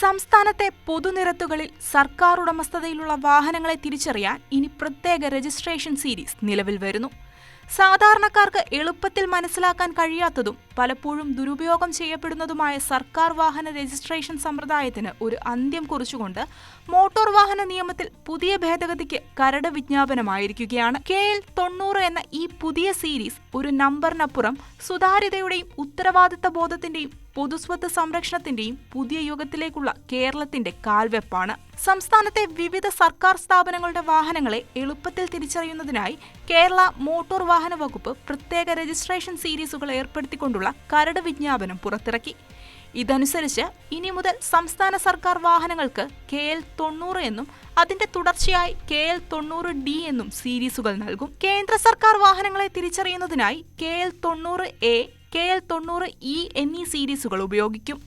സംസ്ഥാനത്തെ പൊതുനിരത്തുകളിൽ സർക്കാർ ഉടമസ്ഥതയിലുള്ള വാഹനങ്ങളെ തിരിച്ചറിയാൻ ഇനി പ്രത്യേക രജിസ്ട്രേഷൻ സീരീസ് നിലവിൽ വരുന്നു. സാധാരണക്കാർക്ക് എളുപ്പത്തിൽ മനസ്സിലാക്കാൻ കഴിയാത്തതും പലപ്പോഴും ദുരുപയോഗം ചെയ്യപ്പെടുന്നതുമായ സർക്കാർ വാഹന രജിസ്ട്രേഷൻ സമ്പ്രദായത്തിന് ഒരു അന്ത്യം കുറിച്ചുകൊണ്ട് മോട്ടോർ വാഹന നിയമത്തിൽ പുതിയ ഭേദഗതിക്ക് കരട് വിജ്ഞാപനമായിരിക്കുകയാണ്. KL90 എന്ന ഈ പുതിയ സീരീസ് ഒരു നമ്പറിനപ്പുറം സുതാര്യതയുടെയും ഉത്തരവാദിത്ത ബോധത്തിന്റെയും പൊതുസ്വത്ത് സംരക്ഷണത്തിന്റെയും പുതിയ യുഗത്തിലേക്കുള്ള കേരളത്തിന്റെ കാൽവെപ്പാണ്. സംസ്ഥാനത്തെ വിവിധ സർക്കാർ സ്ഥാപനങ്ങളുടെ വാഹനങ്ങളെ എളുപ്പത്തിൽ തിരിച്ചറിയുന്നതിനായി കേരള മോട്ടോർ വാഹന വകുപ്പ് പ്രത്യേക രജിസ്ട്രേഷൻ സീരീസുകൾ ഏർപ്പെടുത്തിക്കൊണ്ടുള്ള കരട് വിജ്ഞാപനം പുറത്തിറക്കി. ഇതനുസരിച്ച് ഇനി മുതൽ സംസ്ഥാന സർക്കാർ വാഹനങ്ങൾക്ക് KL90 എന്നും അതിന്റെ തുടർച്ചയായി KL90D എന്നും സീരീസുകൾ നൽകും. കേന്ദ്ര സർക്കാർ വാഹനങ്ങളെ തിരിച്ചറിയുന്നതിനായി KL90A, KL90E എന്നീ സീരീസുകൾ ഉപയോഗിക്കും.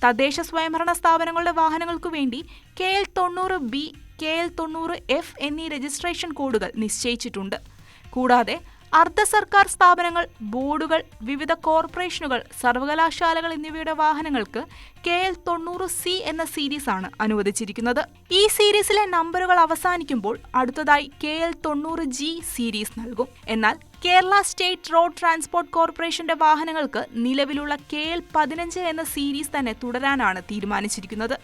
തദ്ദേശ സ്വയംഭരണ സ്ഥാപനങ്ങളുടെ വാഹനങ്ങൾക്കു വേണ്ടി KL90B, KL90F എന്നീ രജിസ്ട്രേഷൻ കോഡുകൾ നിശ്ചയിച്ചിട്ടുണ്ട്. കൂടാതെ അർദ്ധ സർക്കാർ സ്ഥാപനങ്ങൾ, ബോർഡുകൾ, വിവിധ കോർപ്പറേഷനുകൾ, സർവകലാശാലകൾ എന്നിവയുടെ വാഹനങ്ങൾക്ക് KL90C എന്ന സീരീസാണ് അനുവദിച്ചിരിക്കുന്നത്. ഈ സീരീസിലെ നമ്പറുകൾ അവസാനിക്കുമ്പോൾ അടുത്തതായി KL90G സീരീസ് നൽകും. എന്നാൽ കേരള സ്റ്റേറ്റ് റോഡ് ട്രാൻസ്പോർട്ട് കോർപ്പറേഷന്റെ വാഹനങ്ങൾക്ക് നിലവിലുള്ള KL15 എന്ന സീരീസ് തന്നെ തുടരാനാണ് തീരുമാനിച്ചിരിക്കുന്നത്.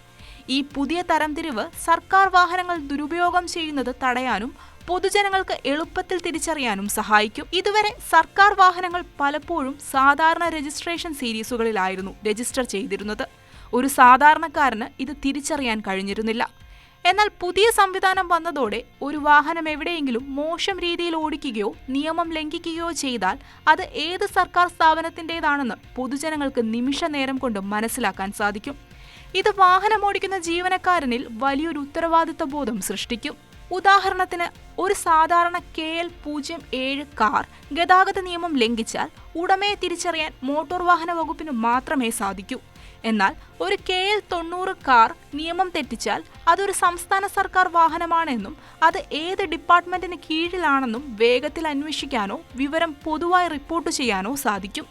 ഈ പുതിയ തരംതിരിവ് സർക്കാർ വാഹനങ്ങൾ ദുരുപയോഗം ചെയ്യുന്നത് തടയാനും പൊതുജനങ്ങൾക്ക് എളുപ്പത്തിൽ തിരിച്ചറിയാനും സഹായിക്കും. ഇതുവരെ സർക്കാർ വാഹനങ്ങൾ പലപ്പോഴും സാധാരണ രജിസ്ട്രേഷൻ സീരീസുകളിലായിരുന്നു രജിസ്റ്റർ ചെയ്തിരുന്നത്. ഒരു സാധാരണക്കാരന് ഇത് തിരിച്ചറിയാൻ കഴിഞ്ഞിരുന്നില്ല. എന്നാൽ പുതിയ സംവിധാനം വന്നതോടെ ഒരു വാഹനം എവിടെയെങ്കിലും മോശം രീതിയിൽ ഓടിക്കുകയോ നിയമം ലംഘിക്കുകയോ ചെയ്താൽ അത് ഏത് സർക്കാർ സ്ഥാപനത്തിൻ്റെതാണെന്ന് പൊതുജനങ്ങൾക്ക് നിമിഷ നേരം കൊണ്ട് മനസ്സിലാക്കാൻ സാധിക്കും. ഇത് വാഹനമോടിക്കുന്ന ജീവനക്കാരനിൽ വലിയൊരു ഉത്തരവാദിത്ത ബോധം സൃഷ്ടിക്കും. ഉദാഹരണത്തിന്, ഒരു സാധാരണ KL07 കാർ ഗതാഗത നിയമം ലംഘിച്ചാൽ ഉടമയെ തിരിച്ചറിയാൻ മോട്ടോർ വാഹന വകുപ്പിന് മാത്രമേ സാധിക്കൂ. എന്നാൽ ഒരു KL90 കാർ നിയമം തെറ്റിച്ചാൽ അതൊരു സംസ്ഥാന സർക്കാർ വാഹനമാണെന്നും അത് ഏത് ഡിപ്പാർട്ട്മെന്റിന് കീഴിലാണെന്നും വേഗത്തിൽ അന്വേഷിക്കാനോ വിവരം പൊതുവായി റിപ്പോർട്ട് ചെയ്യാനോ സാധിക്കും.